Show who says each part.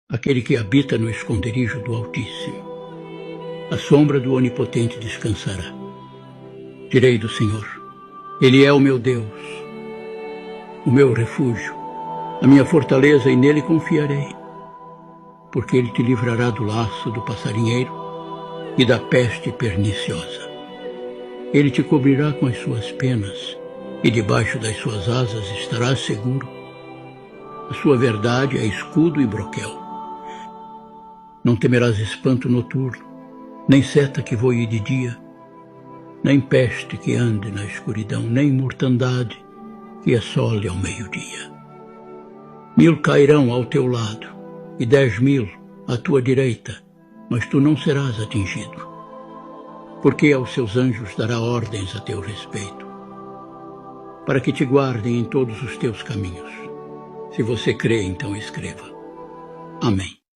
Speaker 1: aquele que habita no esconderijo do Altíssimo. A sombra do Onipotente descansará. Direi do Senhor: Ele é o meu Deus, o meu refúgio, a minha fortaleza, e nele confiarei. Porque ele te livrará do laço do passarinheiro e da peste perniciosa. Ele te cobrirá com as suas penas, e debaixo das suas asas estarás seguro. A sua verdade é escudo e broquel. Não temerás espanto noturno, nem seta que voe de dia, nem peste que ande na escuridão, nem mortandade que assole ao meio-dia. 1000 cairão ao teu lado e 10.000 à tua direita, mas tu não serás atingido, porque aos seus anjos dará ordens a teu respeito, para que te guardem em todos os teus caminhos. Se você crê, então escreva. Amém.